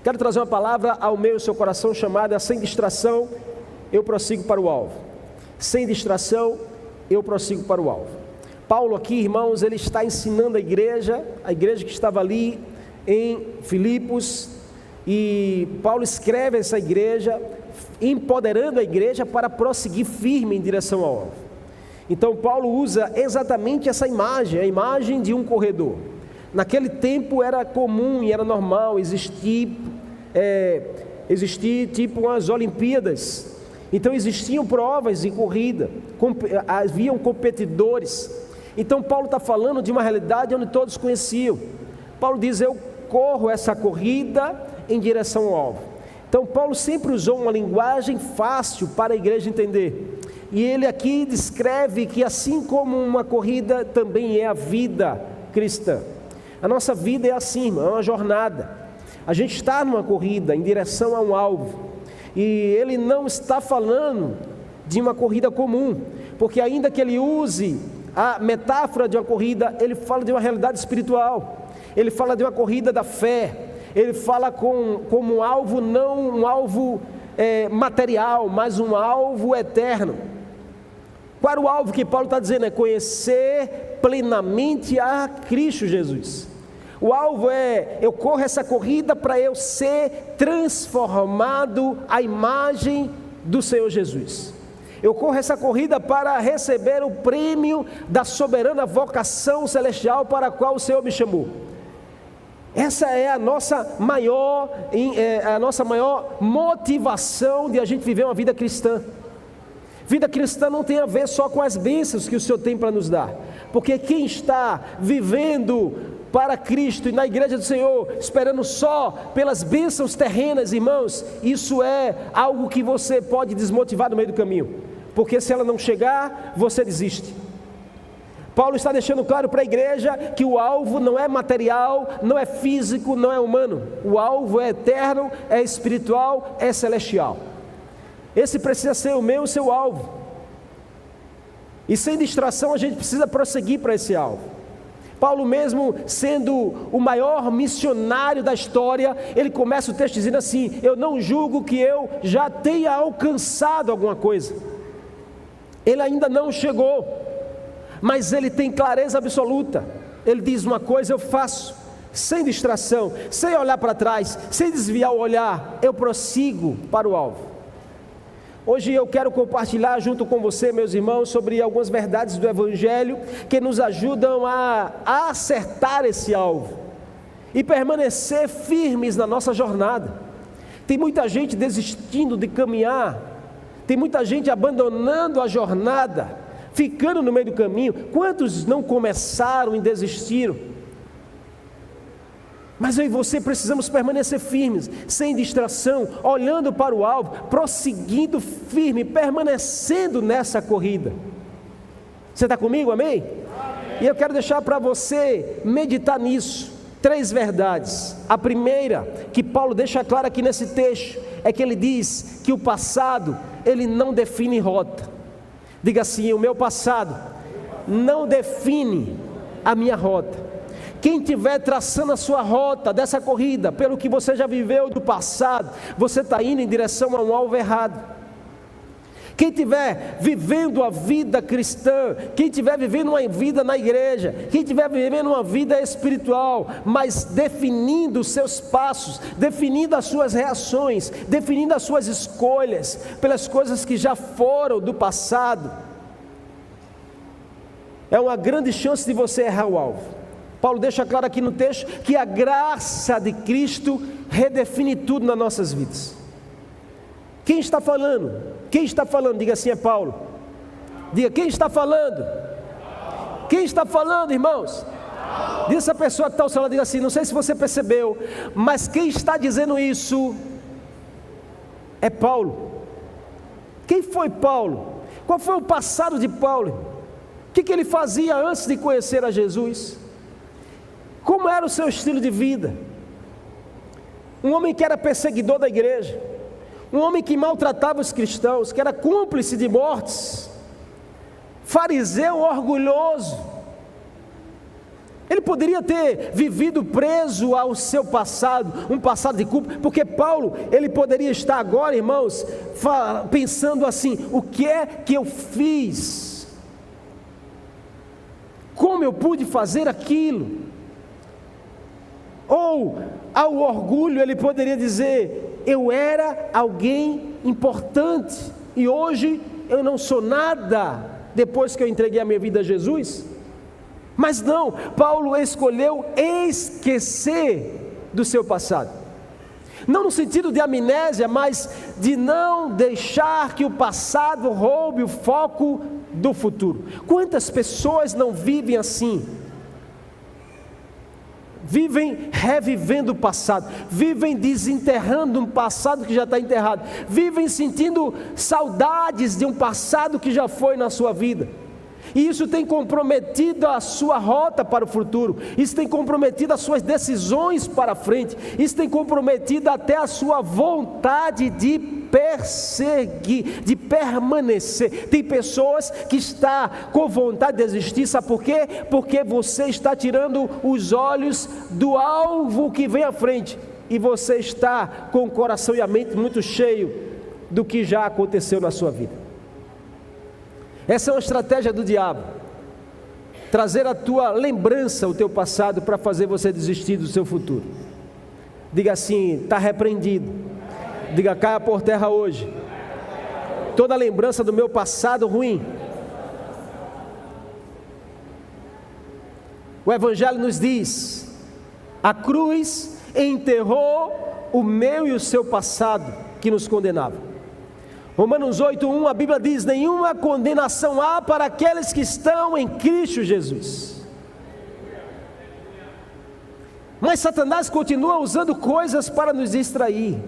Quero trazer uma palavra ao meu e seu coração chamada: sem distração, eu prossigo para o alvo. Sem distração, eu prossigo para o alvo. Paulo aqui, irmãos, ele está ensinando a igreja que estava ali em Filipos, e Paulo escreve essa igreja, empoderando a igreja para prosseguir firme em direção ao alvo. Então Paulo usa exatamente essa imagem, a imagem de um corredor. Naquele tempo era comum e era normal existir tipo umas Olimpíadas. Então existiam provas de corrida, haviam competidores. Então Paulo está falando de uma realidade onde todos conheciam. Paulo diz: eu corro essa corrida em direção ao alvo. Então Paulo sempre usou uma linguagem fácil para a igreja entender. E ele aqui descreve que assim como uma corrida também é a vida cristã. A nossa vida é assim, irmão, é uma jornada. A gente está numa corrida em direção a um alvo. E ele não está falando de uma corrida comum, porque ainda que ele use a metáfora de uma corrida, ele fala de uma realidade espiritual. Ele fala de uma corrida da fé. Ele fala como um alvo, não um alvo material, mas um alvo eterno. Qual era o alvo que Paulo está dizendo? É conhecer plenamente a Cristo Jesus. O alvo é: eu corro essa corrida para eu ser transformado à imagem do Senhor Jesus. Eu corro essa corrida para receber o prêmio da soberana vocação celestial para a qual o Senhor me chamou. Essa é a nossa maior motivação de a gente viver uma vida cristã. Vida cristã não tem a ver só com as bênçãos que o Senhor tem para nos dar, porque quem está vivendo para Cristo e na igreja do Senhor, esperando só pelas bênçãos terrenas, irmãos, isso é algo que você pode desmotivar no meio do caminho, porque se ela não chegar, você desiste. Paulo está deixando claro para a igreja que o alvo não é material, não é físico, não é humano. O alvo é eterno, é espiritual, é celestial. Esse precisa ser o meu e o seu alvo. E sem distração a gente precisa prosseguir para esse alvo. Paulo, mesmo sendo o maior missionário da história, ele começa o texto dizendo assim: eu não julgo que eu já tenha alcançado alguma coisa. Ele ainda não chegou, mas ele tem clareza absoluta. Ele diz: uma coisa eu faço, sem distração, sem olhar para trás, sem desviar o olhar, eu prossigo para o alvo. Hoje eu quero compartilhar junto com você, meus irmãos, sobre algumas verdades do Evangelho que nos ajudam a acertar esse alvo e permanecer firmes na nossa jornada. Tem muita gente desistindo de caminhar, tem muita gente abandonando a jornada, ficando no meio do caminho. Quantos não começaram e desistiram? Mas eu e você precisamos permanecer firmes, sem distração, olhando para o alvo, prosseguindo firme, permanecendo nessa corrida. Você está comigo, amém? Amém. E eu quero deixar para você meditar nisso, 3 verdades. A primeira, que Paulo deixa clara aqui nesse texto, é que ele diz que o passado, ele não define rota. Diga assim: o meu passado não define a minha rota. Quem estiver traçando a sua rota dessa corrida, pelo que você já viveu do passado, você está indo em direção a um alvo errado. Quem estiver vivendo a vida cristã, quem estiver vivendo uma vida na igreja, quem estiver vivendo uma vida espiritual, mas definindo os seus passos, definindo as suas reações, definindo as suas escolhas, pelas coisas que já foram do passado, é uma grande chance de você errar o alvo. Paulo deixa claro aqui no texto que a graça de Cristo redefine tudo nas nossas vidas. Quem está falando? Quem está falando? Diga assim: é Paulo. Diga: quem está falando? Quem está falando, irmãos? Diga essa pessoa que está ao seu lado, diga assim: não sei se você percebeu, mas quem está dizendo isso é Paulo. Quem foi Paulo? Qual foi o passado de Paulo? O que ele fazia antes de conhecer a Jesus? Como era o seu estilo de vida? Um homem que era perseguidor da igreja, um homem que maltratava os cristãos, que era cúmplice de mortes, fariseu orgulhoso, Ele poderia ter vivido preso ao seu passado, um passado de culpa, porque Paulo, ele poderia estar agora, irmãos, pensando assim: o que é que eu fiz? Como eu pude fazer aquilo? Ou, ao orgulho, ele poderia dizer: eu era alguém importante e hoje eu não sou nada, depois que eu entreguei a minha vida a Jesus. Mas não, Paulo escolheu esquecer do seu passado, não no sentido de amnésia, mas de não deixar que o passado roube o foco do futuro. Quantas pessoas não vivem assim? Vivem revivendo o passado, vivem desenterrando um passado que já está enterrado, vivem sentindo saudades de um passado que já foi na sua vida. E isso tem comprometido a sua rota para o futuro, isso tem comprometido as suas decisões para frente, isso tem comprometido até a sua vontade de perseguir, de permanecer. Tem pessoas que estão com vontade de desistir, sabe por quê? Porque você está tirando os olhos do alvo que vem à frente, e você está com o coração e a mente muito cheio do que já aconteceu na sua vida. Essa é uma estratégia do diabo, trazer a tua lembrança, o teu passado, para fazer você desistir do seu futuro. Diga assim: está repreendido. Diga: caia por terra hoje toda lembrança do meu passado ruim. O Evangelho nos diz: a cruz enterrou o meu e o seu passado que nos condenava. Romanos 8:1, a Bíblia diz: nenhuma condenação há para aqueles que estão em Cristo Jesus. Mas Satanás continua usando coisas para nos distrair.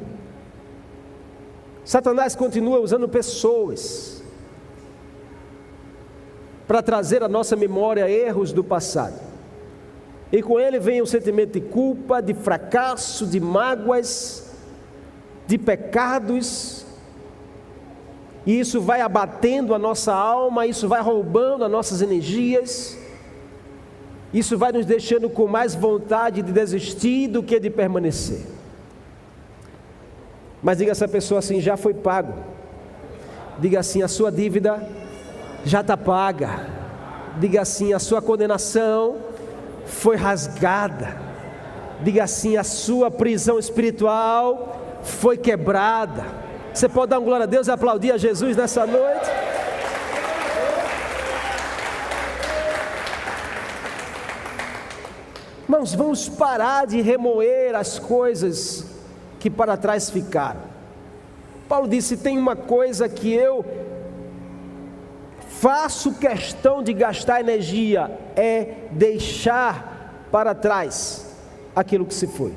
Satanás continua usando pessoas para trazer à nossa memória erros do passado. E com ele vem o sentimento de culpa, de fracasso, de mágoas, de pecados. E isso vai abatendo a nossa alma, isso vai roubando as nossas energias, isso vai nos deixando com mais vontade de desistir do que de permanecer. Mas diga a essa pessoa assim: já foi pago. Diga assim: a sua dívida já está paga. Diga assim: a sua condenação foi rasgada. Diga assim: a sua prisão espiritual foi quebrada. Você pode dar uma glória a Deus e aplaudir a Jesus nessa noite? Irmãos, vamos parar de remoer as coisas que para trás ficaram. Paulo disse: tem uma coisa que eu faço questão de gastar energia, é deixar para trás aquilo que se foi.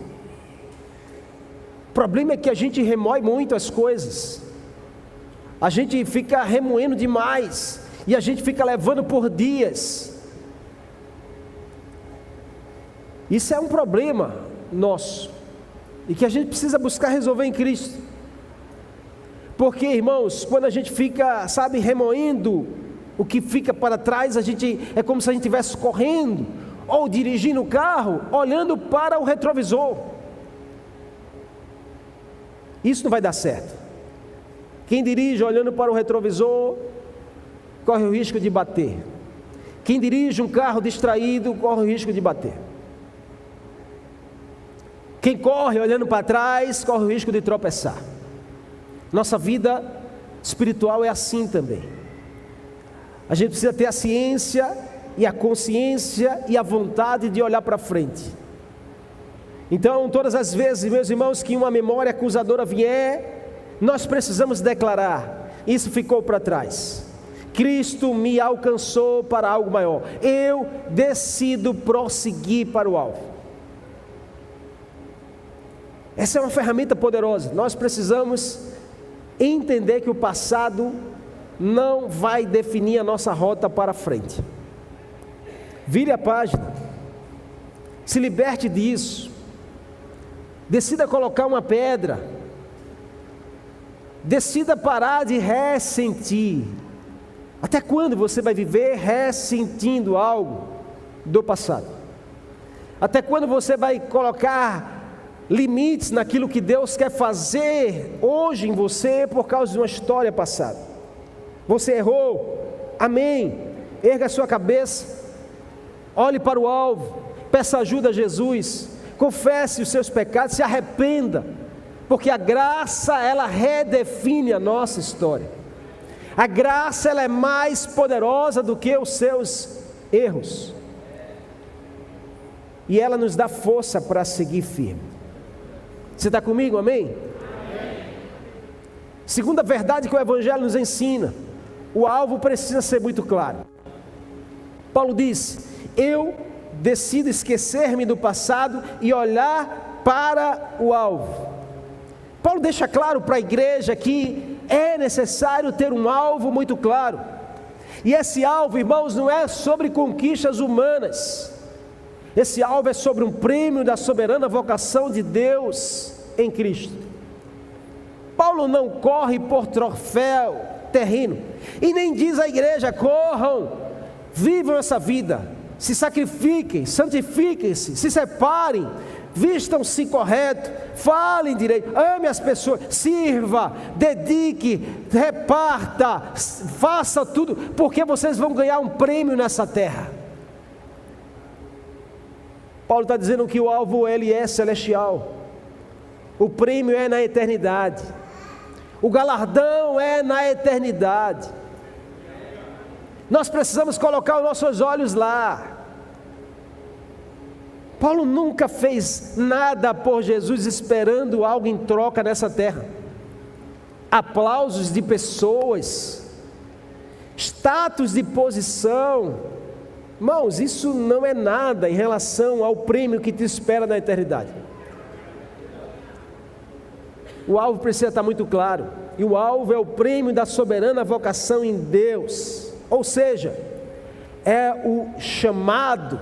O problema é que a gente remoe muito as coisas, a gente fica remoendo demais, e a gente fica levando por dias. Isso é um problema nosso, e que a gente precisa buscar resolver em Cristo. Porque, irmãos, quando a gente fica, remoendo o que fica para trás, é como se a gente estivesse correndo, ou dirigindo o carro, olhando para o retrovisor. Isso não vai dar certo. Quem dirige olhando para o retrovisor, corre o risco de bater. Quem dirige um carro distraído, corre o risco de bater. Quem corre olhando para trás, corre o risco de tropeçar. Nossa vida espiritual é assim também. A gente precisa ter a ciência e a consciência e a vontade de olhar para frente. Então, todas as vezes, meus irmãos, que uma memória acusadora vier, nós precisamos declarar: isso ficou para trás. Cristo me alcançou para algo maior. Eu decido prosseguir para o alvo. Essa é uma ferramenta poderosa. Nós precisamos entender que o passado não vai definir a nossa rota para frente. Vire a página, se liberte disso. Decida colocar uma pedra. Decida parar de ressentir. Até quando você vai viver ressentindo algo do passado? Até quando você vai colocar limites naquilo que Deus quer fazer hoje em você por causa de uma história passada? Você errou, amém, erga a sua cabeça, olhe para o alvo, peça ajuda a Jesus, confesse os seus pecados, se arrependa, porque a graça, ela redefine a nossa história. A graça, ela é mais poderosa do que os seus erros, e ela nos dá força para seguir firme. Você está comigo, amém? Amém. Segunda verdade que o Evangelho nos ensina: o alvo precisa ser muito claro. Paulo diz: eu decido esquecer-me do passado e olhar para o alvo. Paulo deixa claro para a igreja que é necessário ter um alvo muito claro, e esse alvo, irmãos, não é sobre conquistas humanas. Esse alvo é sobre um prêmio da soberana vocação de Deus em Cristo. Paulo não corre por troféu terreno, e nem diz à igreja: corram, vivam essa vida, se sacrifiquem, santifiquem-se, se separem, vistam-se correto, falem direito, ame as pessoas, sirva, dedique, reparta, faça tudo, porque vocês vão ganhar um prêmio nessa terra. Paulo está dizendo que o alvo, ele é celestial, o prêmio é na eternidade, o galardão é na eternidade. Nós precisamos colocar os nossos olhos lá. Paulo nunca fez nada por Jesus esperando algo em troca nessa terra. Aplausos de pessoas, status de posição, irmãos, isso não é nada em relação ao prêmio que te espera na eternidade. O alvo precisa estar muito claro, e o alvo é o prêmio da soberana vocação em Deus, ou seja, é o chamado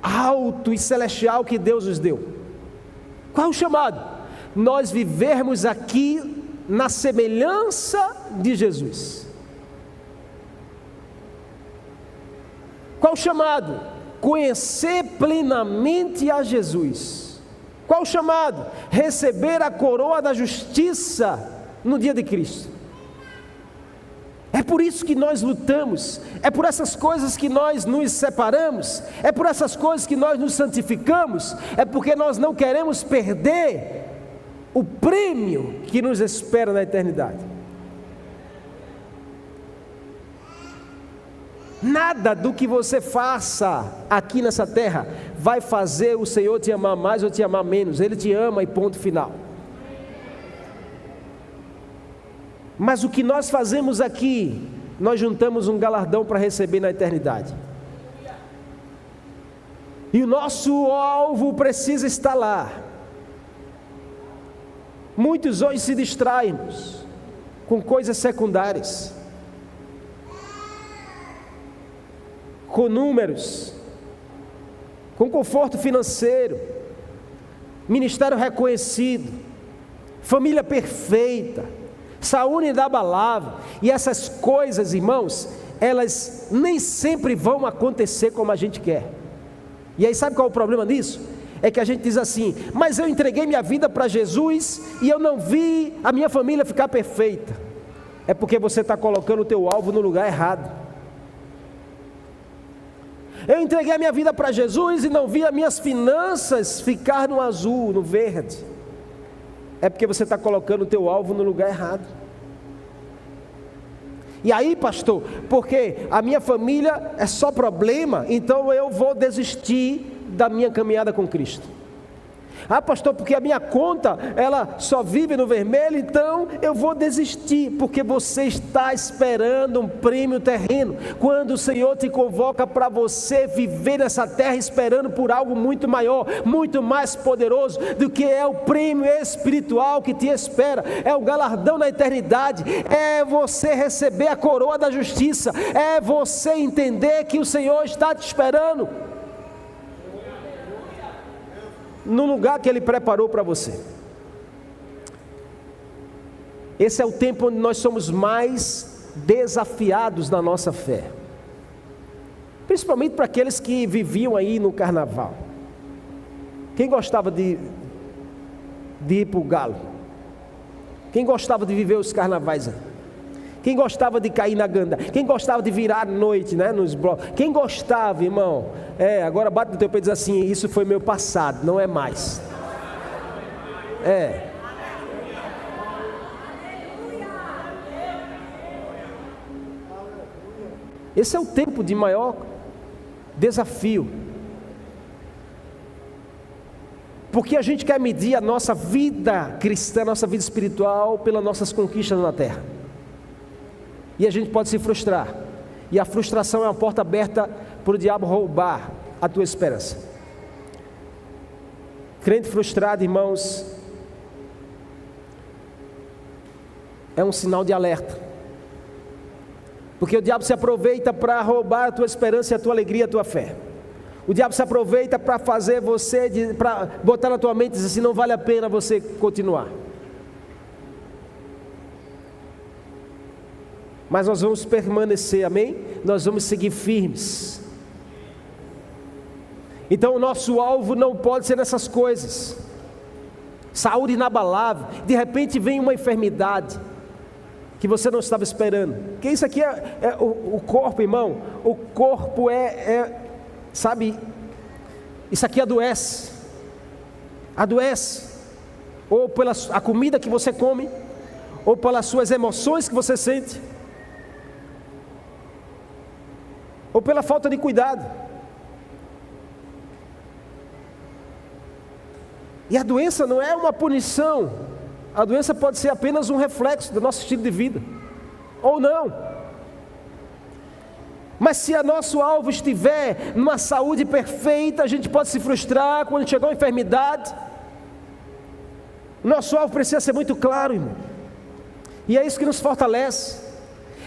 alto e celestial que Deus nos deu. Qual é o chamado? Nós vivermos aqui na semelhança de Jesus. Qual o chamado? Conhecer plenamente a Jesus. Qual o chamado? Receber a coroa da justiça no dia de Cristo. É por isso que nós lutamos, é por essas coisas que nós nos separamos, é por essas coisas que nós nos santificamos, é porque nós não queremos perder o prêmio que nos espera na eternidade. Nada do que você faça aqui nessa terra vai fazer o Senhor te amar mais ou te amar menos. Ele te ama e ponto final. Mas o que nós fazemos aqui, nós juntamos um galardão para receber na eternidade. E o nosso alvo precisa estar lá. Muitos hoje se distraem com coisas secundárias, com números, com conforto financeiro, ministério reconhecido, família perfeita, saúde inabalável. E essas coisas, irmãos, elas nem sempre vão acontecer como a gente quer. E aí sabe qual é o problema disso? É que a gente diz assim: mas eu entreguei minha vida para Jesus e eu não vi a minha família ficar perfeita. É porque você está colocando o teu alvo no lugar errado. Eu entreguei a minha vida para Jesus e não vi as minhas finanças ficar no azul, no verde. É porque você está colocando o teu alvo no lugar errado. E aí, pastor, porque a minha família é só problema, então eu vou desistir da minha caminhada com Cristo. Ah, pastor, porque a minha conta, ela só vive no vermelho, então eu vou desistir, porque você está esperando um prêmio terreno, quando o Senhor te convoca para você viver nessa terra esperando por algo muito maior, muito mais poderoso do que é o prêmio espiritual que te espera, é o galardão na eternidade, é você receber a coroa da justiça, é você entender que o Senhor está te esperando no lugar que Ele preparou para você. Esse é o tempo onde nós somos mais desafiados na nossa fé. Principalmente para aqueles que viviam aí no carnaval. Quem gostava de ir para o galo? Quem gostava de viver os carnavais aí? Quem gostava de cair na ganda? Quem gostava de virar à noite, né, nos blocos? Quem gostava, irmão? Agora bate no teu peito e diz assim: isso foi meu passado, não é mais. Esse é o tempo de maior desafio. Porque a gente quer medir a nossa vida cristã, a nossa vida espiritual, pelas nossas conquistas na terra. E a gente pode se frustrar. E a frustração é uma porta aberta para o diabo roubar a tua esperança. Crente frustrado, irmãos, é um sinal de alerta. Porque o diabo se aproveita para roubar a tua esperança, a tua alegria, a tua fé. O diabo se aproveita para fazer você, para botar na tua mente e dizer assim: não vale a pena você continuar. Mas nós vamos permanecer, amém? Nós vamos seguir firmes. Então o nosso alvo não pode ser nessas coisas. Saúde inabalável, de repente vem uma enfermidade que você não estava esperando. Porque isso aqui é o corpo, irmão. O corpo sabe, isso aqui adoece. Adoece. Ou pela a comida que você come, ou pelas suas emoções que você sente, ou pela falta de cuidado. E a doença não é uma punição. A doença pode ser apenas um reflexo do nosso estilo de vida, ou não. Mas se o nosso alvo estiver numa saúde perfeita, a gente pode se frustrar quando chegar uma enfermidade. Nosso alvo precisa ser muito claro, irmão. E é isso que nos fortalece.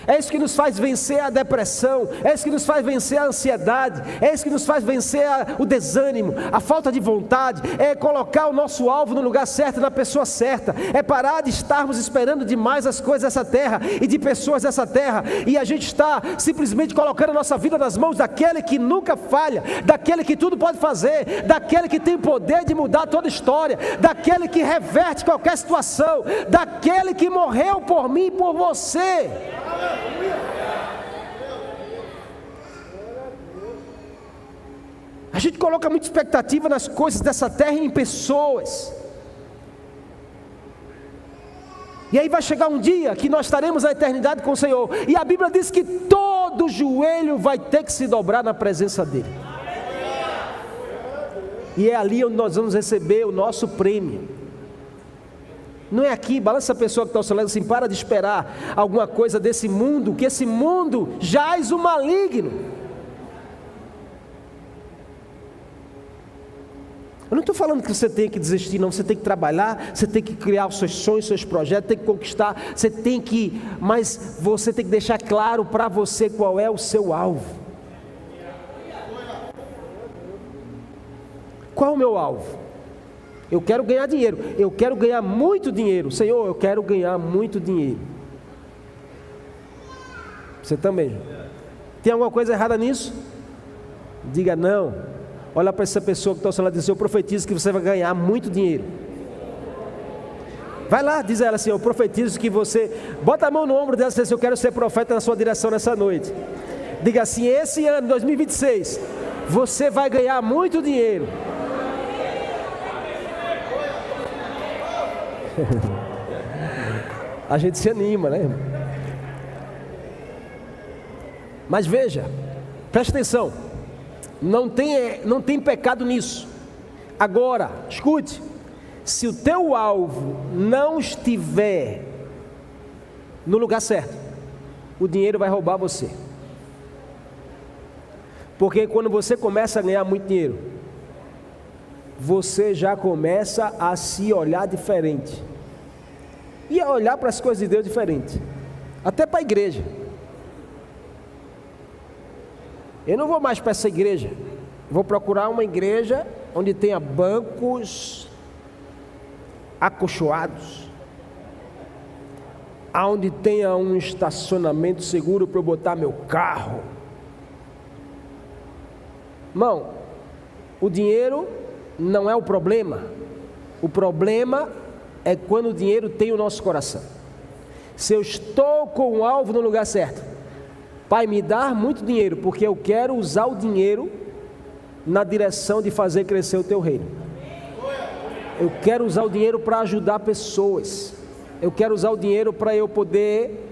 É isso que nos faz vencer a depressão, é isso que nos faz vencer a ansiedade, é isso que nos faz vencer o desânimo, a falta de vontade. É colocar o nosso alvo no lugar certo, na pessoa certa. É parar de estarmos esperando demais as coisas dessa terra e de pessoas dessa terra, e a gente está simplesmente colocando a nossa vida nas mãos daquele que nunca falha, daquele que tudo pode fazer, daquele que tem o poder de mudar toda a história, daquele que reverte qualquer situação, daquele que morreu por mim e por você. A gente coloca muita expectativa nas coisas dessa terra e em pessoas. E aí vai chegar um dia que nós estaremos na eternidade com o Senhor, e a Bíblia diz que todo joelho vai ter que se dobrar na presença dele. E é ali onde nós vamos receber o nosso prêmio. Não é aqui. Balança essa pessoa que está ao seu lado assim: para de esperar alguma coisa desse mundo, que esse mundo jaz o maligno. Eu não estou falando que você tem que desistir, não. Você tem que trabalhar, você tem que criar os seus sonhos, seus projetos, tem que conquistar, você tem que, mas você tem que deixar claro para você qual é o seu alvo. Qual é o meu alvo? Eu quero ganhar dinheiro, eu quero ganhar muito dinheiro. Senhor, eu quero ganhar muito dinheiro. Você também. Tem alguma coisa errada nisso? Diga não. Olha para essa pessoa que está ao seu lado e diz: eu profetizo que você vai ganhar muito dinheiro. Vai lá, diz a ela assim: eu profetizo que você... Bota a mão no ombro dela e diz: eu quero ser profeta na sua direção nessa noite. Diga assim: esse ano, 2026, você vai ganhar muito dinheiro. A gente se anima, né? Mas veja, preste atenção, não tem pecado nisso. Agora, escute: se o teu alvo não estiver no lugar certo, o dinheiro vai roubar você. Porque quando você começa a ganhar muito dinheiro, você já começa a se olhar diferente, e a olhar para as coisas de Deus diferente, até para a igreja. Eu não vou mais para essa igreja, vou procurar uma igreja onde tenha bancos acolchoados, onde tenha um estacionamento seguro para eu botar meu carro. Irmão, o dinheiro não é o problema é quando o dinheiro tem o nosso coração. Se eu estou com o alvo no lugar certo, Pai, me dá muito dinheiro, porque eu quero usar o dinheiro na direção de fazer crescer o teu reino. Eu quero usar o dinheiro para ajudar pessoas. Eu quero usar o dinheiro para eu poder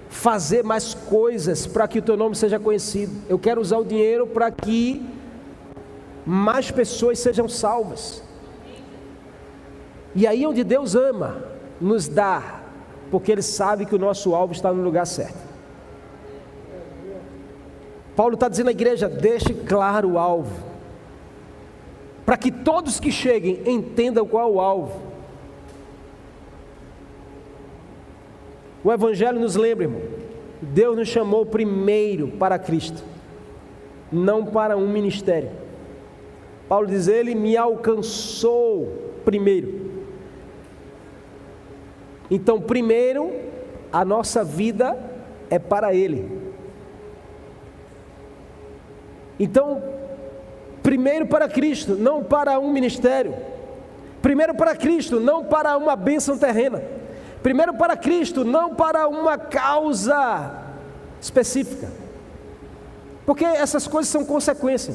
fazer mais coisas para que o teu nome seja conhecido. Eu quero usar o dinheiro para que mais pessoas sejam salvas. E aí onde Deus ama, nos dá, porque Ele sabe que o nosso alvo está no lugar certo. Paulo está dizendo à igreja: deixe claro o alvo, para que todos que cheguem entendam qual é o alvo. O Evangelho nos lembra, irmão, Deus nos chamou primeiro para Cristo, não para um ministério. Paulo diz: Ele me alcançou primeiro. Então, primeiro, a nossa vida é para Ele. Então, primeiro para Cristo, não para um ministério. Primeiro para Cristo, não para uma bênção terrena. Primeiro para Cristo, não para uma causa específica. Porque essas coisas são consequência.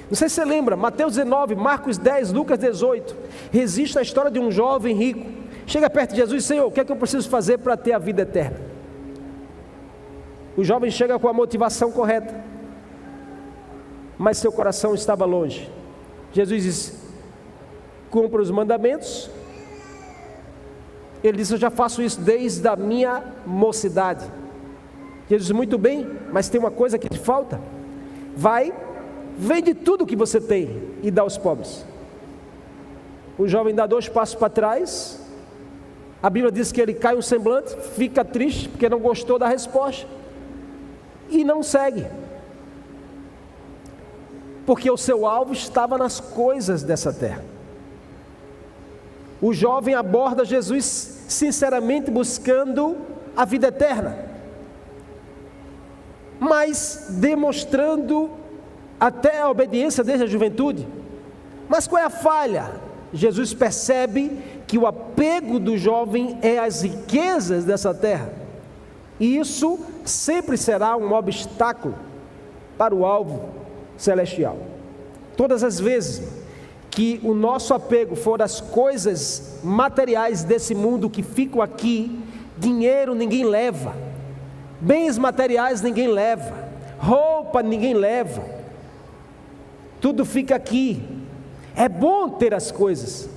Não sei se você lembra, Mateus 19, Marcos 10, Lucas 18. Existe a história de um jovem rico. Chega perto de Jesus e diz: Senhor, o que é que eu preciso fazer para ter a vida eterna? O jovem chega com a motivação correta, mas seu coração estava longe. Jesus diz: cumpra os mandamentos. Ele disse: eu já faço isso desde a minha mocidade. Jesus diz: muito bem, mas tem uma coisa que te falta. Vai, vende tudo que você tem e dá aos pobres. O jovem dá 2 passos para trás. A Bíblia diz que ele cai um semblante, fica triste porque não gostou da resposta e não segue, porque o seu alvo estava nas coisas dessa terra. O jovem aborda Jesus sinceramente buscando a vida eterna, mas demonstrando até a obediência desde a juventude. Mas qual é a falha? Jesus percebe que o apego do jovem é às riquezas dessa terra, e isso sempre será um obstáculo para o alvo celestial. Todas as vezes que o nosso apego for às coisas materiais desse mundo que ficam aqui, dinheiro ninguém leva, bens materiais ninguém leva, roupa ninguém leva, tudo fica aqui. É bom ter as coisas,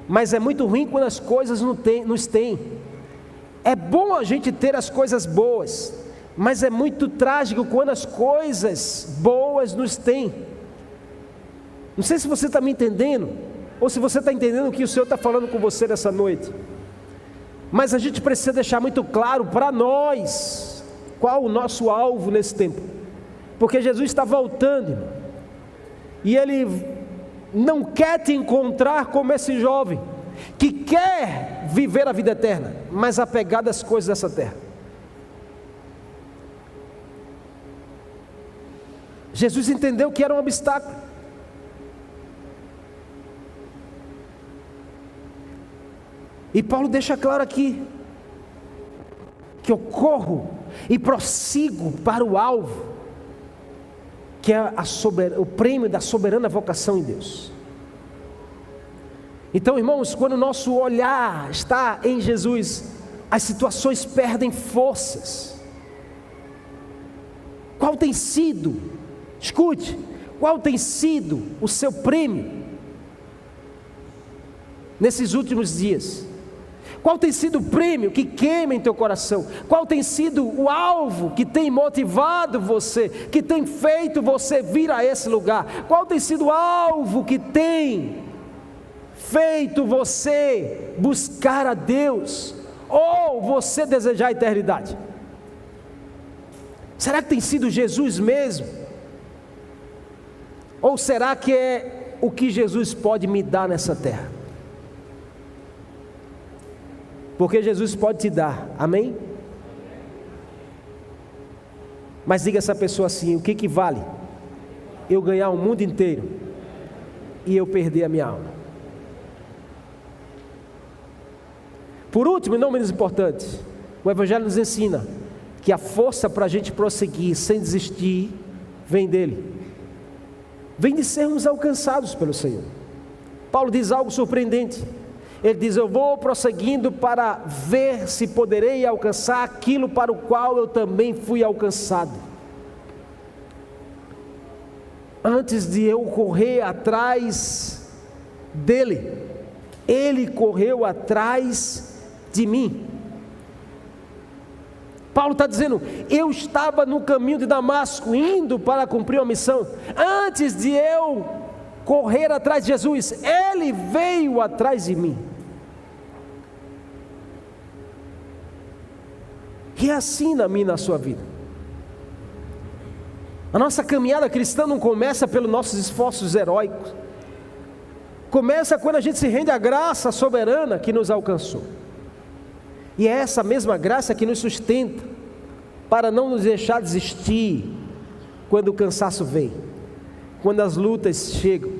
mas é muito ruim quando as coisas nos têm. É bom a gente ter as coisas boas, mas é muito trágico quando as coisas boas nos têm. Não sei se você está me entendendo, ou se você está entendendo o que o Senhor está falando com você nessa noite, mas a gente precisa deixar muito claro para nós qual o nosso alvo nesse tempo, porque Jesus está voltando, irmão, e Ele não quer te encontrar como esse jovem que quer viver a vida eterna, mas apegado às coisas dessa terra. Jesus entendeu que era um obstáculo. E Paulo deixa claro aqui que eu corro e prossigo para o alvo, que é o prêmio da soberana vocação em Deus. Então, irmãos, quando o nosso olhar está em Jesus, as situações perdem forças. Qual tem sido, escute, qual tem sido o seu prêmio nesses últimos dias? Qual tem sido o prêmio que queima em teu coração? Qual tem sido o alvo que tem motivado você, que tem feito você vir a esse lugar? Qual tem sido o alvo que tem feito você buscar a Deus, ou você desejar a eternidade? Será que tem sido Jesus mesmo? Ou será que é o que Jesus pode me dar nessa terra? Porque Jesus pode te dar, amém? Mas diga a essa pessoa assim: o que vale eu ganhar o mundo inteiro e eu perder a minha alma. Por último, e não menos importante, o Evangelho nos ensina que a força para a gente prosseguir sem desistir vem dele, vem de sermos alcançados pelo Senhor. Paulo diz algo surpreendente. Ele diz: eu vou prosseguindo para ver se poderei alcançar aquilo para o qual eu também fui alcançado. Antes de eu correr atrás dele, ele correu atrás de mim. Paulo está dizendo: eu estava no caminho de Damasco, indo para cumprir uma missão. Antes de eu correr atrás de Jesus, ele veio atrás de mim. E é assim na minha e na sua vida. A nossa caminhada cristã não começa pelos nossos esforços heróicos. Começa quando a gente se rende à graça soberana que nos alcançou. E é essa mesma graça que nos sustenta para não nos deixar desistir quando o cansaço vem, quando as lutas chegam,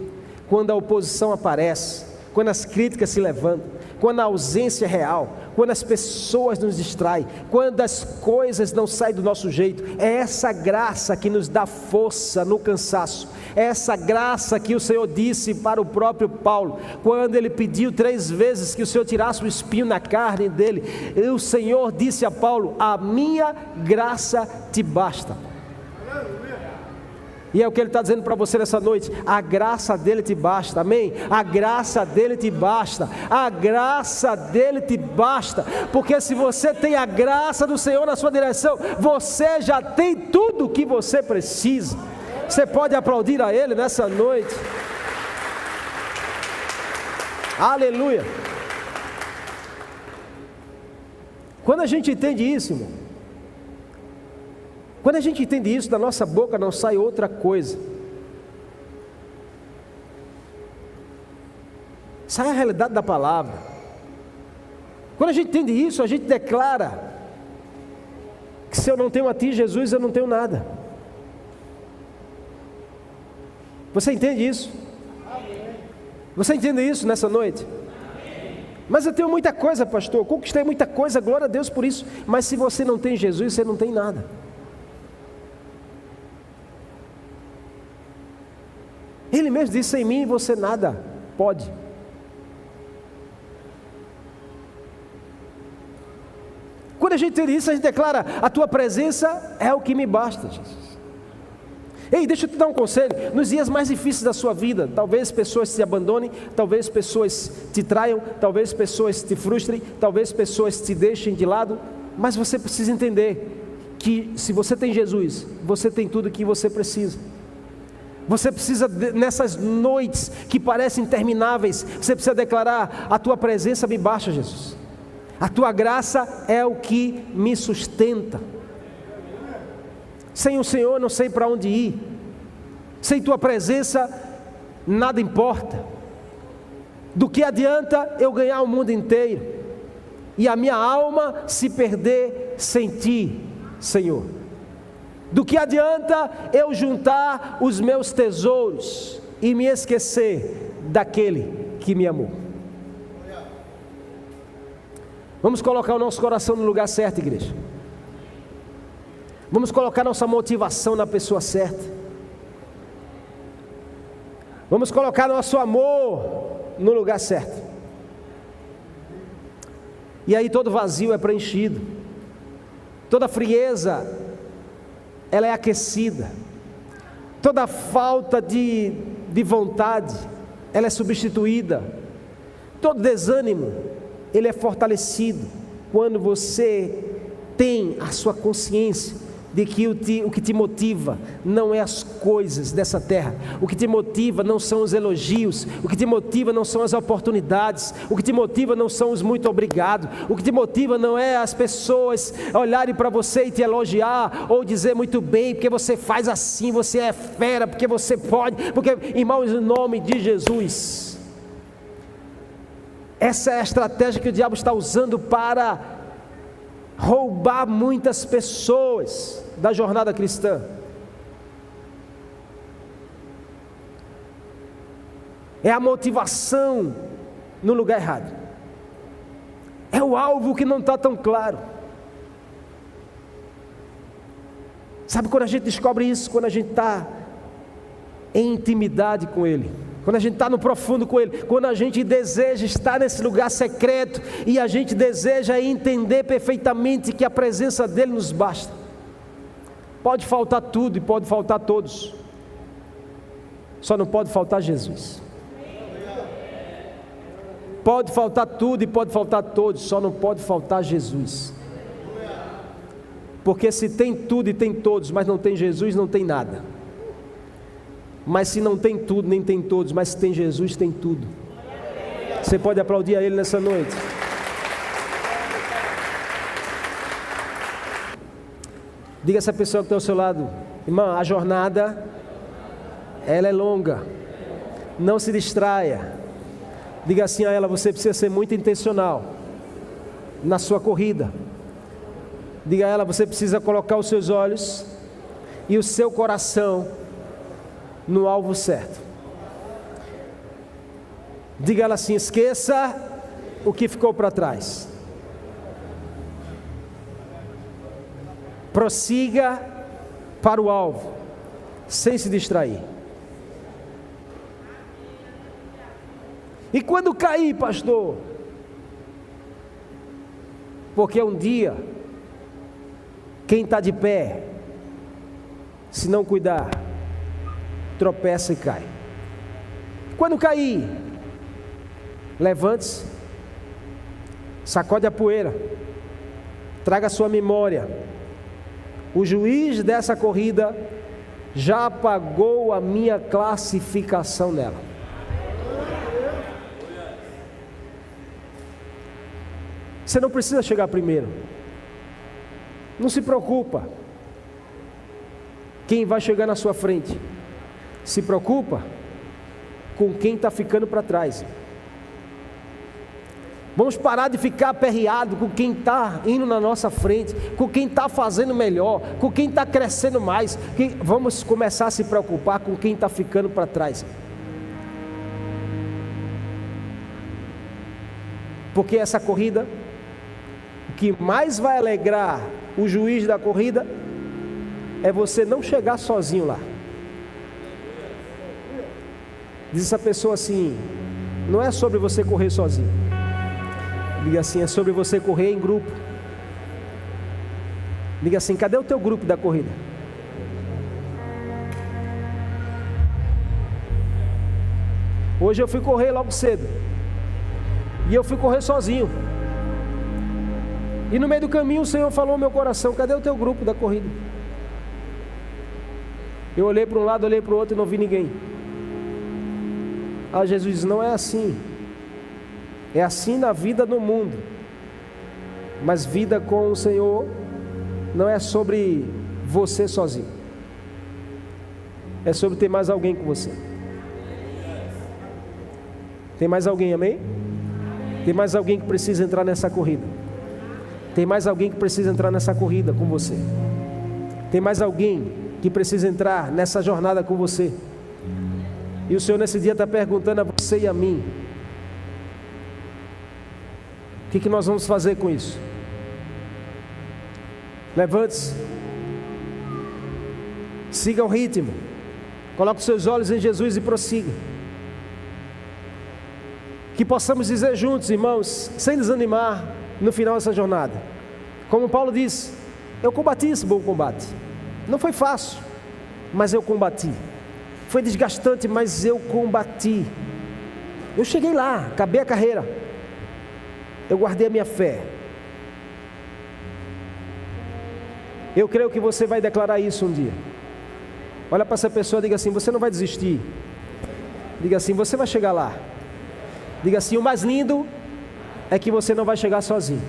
quando a oposição aparece, quando as críticas se levantam, quando a ausência é real, quando as pessoas nos distraem, quando as coisas não saem do nosso jeito. É essa graça que nos dá força no cansaço. É essa graça que o Senhor disse para o próprio Paulo, quando ele pediu 3 vezes que o Senhor tirasse o espinho na carne dele. E o Senhor disse a Paulo: a minha graça te basta. E é o que ele está dizendo para você nessa noite: a graça dele te basta, amém? A graça dele te basta, a graça dele te basta, porque se você tem a graça do Senhor na sua direção, você já tem tudo o que você precisa. Você pode aplaudir a Ele nessa noite. Aleluia. Quando a gente entende isso, irmão, quando a gente entende isso, da nossa boca não sai outra coisa. Sai a realidade da palavra. Quando a gente entende isso, a gente declara que se eu não tenho a Ti, Jesus, eu não tenho nada. Você entende isso? Você entende isso nessa noite? Mas eu tenho muita coisa, pastor, conquistei muita coisa, glória a Deus por isso. Mas se você não tem Jesus, você não tem nada. Ele mesmo disse: sem mim você nada pode. Quando a gente tem isso, a gente declara: a tua presença é o que me basta, Jesus. Ei, deixa eu te dar um conselho. Nos dias mais difíceis da sua vida, talvez pessoas te abandonem, talvez pessoas te traiam, talvez pessoas te frustrem, talvez pessoas te deixem de lado, mas você precisa entender que se você tem Jesus, você tem tudo o que você precisa. Você precisa, nessas noites que parecem intermináveis, você precisa declarar: a tua presença me basta, Jesus. A tua graça é o que me sustenta. Sem o Senhor não sei para onde ir. Sem tua presença nada importa. Do que adianta eu ganhar o mundo inteiro e a minha alma se perder sem ti, Senhor? Do que adianta eu juntar os meus tesouros e me esquecer daquele que me amou? Vamos colocar o nosso coração no lugar certo, igreja. Vamos colocar nossa motivação na pessoa certa. Vamos colocar nosso amor no lugar certo. E aí todo vazio é preenchido. Toda frieza, ela é aquecida. Toda falta de vontade, ela é substituída. Todo desânimo, ele é fortalecido quando você tem a sua consciência de que o que te motiva não é as coisas dessa terra. O que te motiva não são os elogios, o que te motiva não são as oportunidades, o que te motiva não são os muito obrigado, o que te motiva não é as pessoas olharem para você e te elogiar, ou dizer muito bem, porque você faz assim, você é fera, porque você pode, porque, irmãos, em nome de Jesus, essa é a estratégia que o diabo está usando para roubar muitas pessoas da jornada cristã. é a motivação no lugar errado, é o alvo que não está tão claro. Sabe quando a gente descobre isso? Quando a gente está em intimidade com Ele, quando a gente está no profundo com Ele, quando a gente deseja estar nesse lugar secreto e a gente deseja entender perfeitamente que a presença dEle nos basta. Pode faltar tudo e pode faltar todos, só não pode faltar Jesus. Pode faltar tudo e pode faltar todos, só não pode faltar Jesus. Porque se tem tudo e tem todos, mas não tem Jesus, não tem nada. Mas se não tem tudo, nem tem todos, mas se tem Jesus, tem tudo. Você pode aplaudir a Ele nessa noite. Diga a essa pessoa que está ao seu lado: irmã, a jornada, ela é longa. Não se distraia. Diga assim a ela: você precisa ser muito intencional na sua corrida. Diga a ela: você precisa colocar os seus olhos e o seu coração no alvo certo. Diga a ela assim: esqueça o que ficou para trás. Prossiga para o alvo, sem se distrair. E quando cair, pastor? Porque um dia, quem está de pé, se não cuidar, tropeça e cai. Quando cair, levante-se, sacode a poeira, traga a sua memória. O juiz dessa corrida já pagou a minha classificação nela. Você não precisa chegar primeiro. Não se preocupa quem vai chegar na sua frente. Se preocupa com quem está ficando para trás. Vamos parar de ficar aperreado com quem está indo na nossa frente, com quem está fazendo melhor, com quem está crescendo mais. Vamos começar a se preocupar com quem está ficando para trás. Porque essa corrida, o que mais vai alegrar o juiz da corrida é você não chegar sozinho lá. Diz essa pessoa assim: não é sobre você correr sozinho. Diga assim: é sobre você correr em grupo. Diga assim: cadê o teu grupo da corrida? Hoje eu fui correr logo cedo, e eu fui correr sozinho. E no meio do caminho o Senhor falou ao meu coração: cadê o teu grupo da corrida? Eu olhei para um lado, olhei para o outro e não vi ninguém. Ah, Jesus diz: não é assim. É assim na vida no mundo. Mas vida com o Senhor não é sobre você sozinho. É sobre ter mais alguém com você. Tem mais alguém, amém? Tem mais alguém que precisa entrar nessa corrida. Tem mais alguém que precisa entrar nessa corrida com você. Tem mais alguém que precisa entrar nessa jornada com você. E o Senhor nesse dia está perguntando a você e a mim: o que nós vamos fazer com isso? Levante-se, siga o ritmo, coloque os seus olhos em Jesus e prossiga. Que possamos dizer juntos, irmãos, sem desanimar, no final dessa jornada, como Paulo disse: eu combati esse bom combate. Não foi fácil, mas eu combati. Foi desgastante, mas eu combati. Eu cheguei lá, acabei a carreira. Eu guardei a minha fé. Eu creio que você vai declarar isso um dia. Olha para essa pessoa e diga assim: você não vai desistir. Diga assim: você vai chegar lá. Diga assim: o mais lindo é que você não vai chegar sozinho.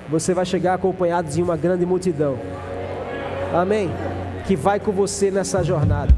Você vai chegar acompanhado de uma grande multidão. Amém? Que vai com você nessa jornada.